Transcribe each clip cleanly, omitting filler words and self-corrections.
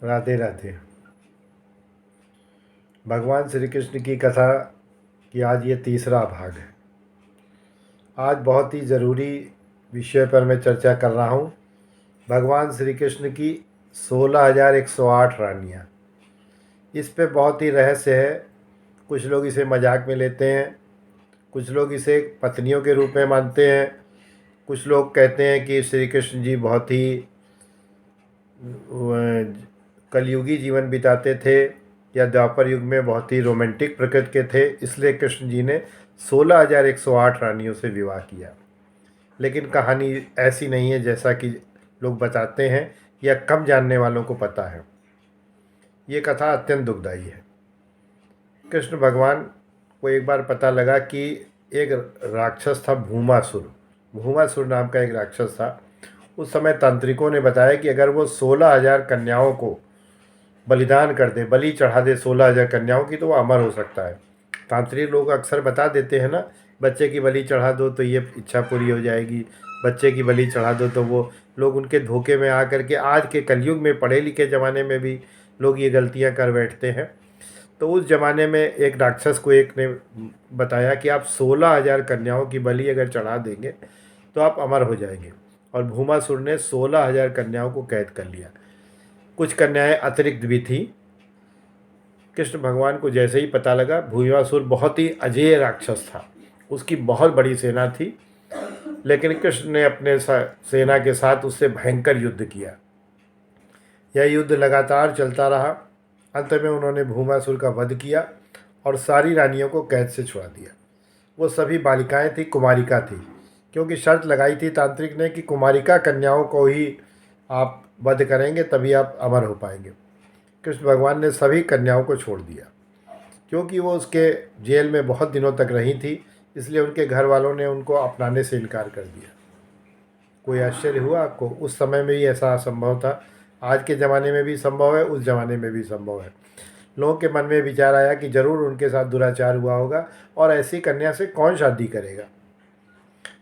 राधे राधे। भगवान श्री कृष्ण की कथा की आज ये तीसरा भाग है। आज बहुत ही ज़रूरी विषय पर मैं चर्चा कर रहा हूँ। भगवान श्री कृष्ण की 16,108 रानियाँ। इस पे बहुत ही रहस्य है। कुछ लोग इसे मजाक में लेते हैं, कुछ लोग इसे पत्नियों के रूप में मानते हैं, कुछ लोग कहते हैं कि श्री कृष्ण जी बहुत ही कलयुगी जीवन बिताते थे या द्वापर युग में बहुत ही रोमांटिक प्रकृति के थे, इसलिए कृष्ण जी ने 16,108 रानियों से विवाह किया। लेकिन कहानी ऐसी नहीं है जैसा कि लोग बताते हैं या कम जानने वालों को पता है। ये कथा अत्यंत दुखदाई है। कृष्ण भगवान को एक बार पता लगा कि एक राक्षस था, भूमासुर। भूमासुर नाम का एक राक्षस था। उस समय तांत्रिकों ने बताया कि अगर वो 16,000 कन्याओं को बलिदान कर दे, बलि चढ़ा दे 16,000 कन्याओं की, तो वो अमर हो सकता है। तांत्रिक लोग अक्सर बता देते हैं ना, बच्चे की बलि चढ़ा दो तो ये इच्छा पूरी हो जाएगी, बच्चे की बलि चढ़ा दो तो वो लोग उनके धोखे में आकर के आज के कलयुग में पढ़े लिखे ज़माने में भी लोग ये गलतियां कर बैठते हैं। तो उस ज़माने में एक राक्षस को एक ने बताया कि आप 16,000 कन्याओं की बलि अगर चढ़ा देंगे तो आप अमर हो जाएंगे। और भूमासुर ने 16,000 कन्याओं को कैद कर लिया। कुछ कन्याएं अतिरिक्त भी थीं। कृष्ण भगवान को जैसे ही पता लगा, भूमासुर बहुत ही अजेय राक्षस था, उसकी बहुत बड़ी सेना थी, लेकिन कृष्ण ने अपने सेना के साथ उससे भयंकर युद्ध किया। यह युद्ध लगातार चलता रहा। अंत में उन्होंने भूमासुर का वध किया और सारी रानियों को कैद से छुड़ा दिया। वो सभी बालिकाएं थी, कुमारिका थी, क्योंकि शर्त लगाई थी तांत्रिक ने कि कुमारिका कन्याओं को ही आप वध करेंगे तभी आप अमर हो पाएंगे। कृष्ण भगवान ने सभी कन्याओं को छोड़ दिया। क्योंकि वो उसके जेल में बहुत दिनों तक रही थी, इसलिए उनके घर वालों ने उनको अपनाने से इनकार कर दिया। कोई आश्चर्य हुआ आपको? उस समय में ही ऐसा असंभव था। आज के ज़माने में भी संभव है, उस ज़माने में भी संभव है। लोगों के मन में विचार आया कि जरूर उनके साथ दुराचार हुआ होगा और ऐसी कन्या से कौन शादी करेगा।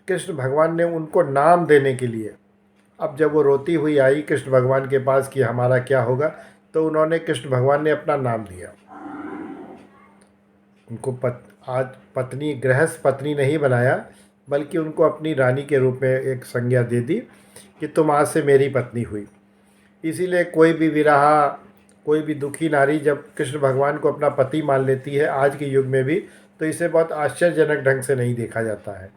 कृष्ण भगवान ने उनको नाम देने के लिए, अब जब वो रोती हुई आई कृष्ण भगवान के पास कि हमारा क्या होगा, तो उन्होंने, कृष्ण भगवान ने अपना नाम दिया उनको। आज पत्नी, गृहस्थ पत्नी नहीं बनाया, बल्कि उनको अपनी रानी के रूप में एक संज्ञा दे दी कि तुम आज से मेरी पत्नी हुई। इसीलिए कोई भी विरहा, कोई भी दुखी नारी जब कृष्ण भगवान को अपना पति मान लेती है आज के युग में भी, तो इसे बहुत आश्चर्यजनक ढंग से नहीं देखा जाता है।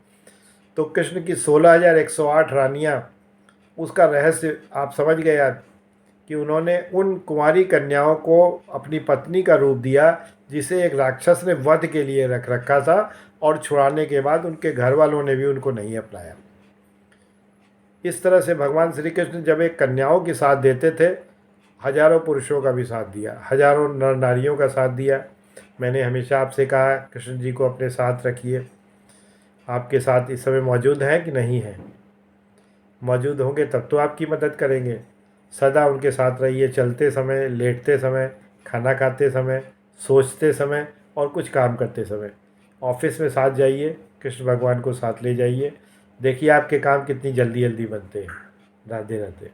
तो कृष्ण की 16,108 रानियाँ, उसका रहस्य आप समझ गए आज कि उन्होंने उन कुंवारी कन्याओं को अपनी पत्नी का रूप दिया जिसे एक राक्षस ने वध के लिए रख रखा था, और छुड़ाने के बाद उनके घर वालों ने भी उनको नहीं अपनाया। इस तरह से भगवान श्री कृष्ण जब एक कन्याओं के साथ देते थे, हजारों पुरुषों का भी साथ दिया, हजारों नर नारियों का साथ दिया। मैंने हमेशा आपसे कहा कृष्ण जी को अपने साथ रखिए। आपके साथ इस समय मौजूद हैं कि नहीं हैं? मौजूद होंगे तब तो आपकी मदद करेंगे। सदा उनके साथ रहिए, चलते समय, लेटते समय, खाना खाते समय, सोचते समय और कुछ काम करते समय। ऑफिस में साथ जाइए, कृष्ण भगवान को साथ ले जाइए। देखिए आपके काम कितनी जल्दी जल्दी बनते हैं। राधे राधे।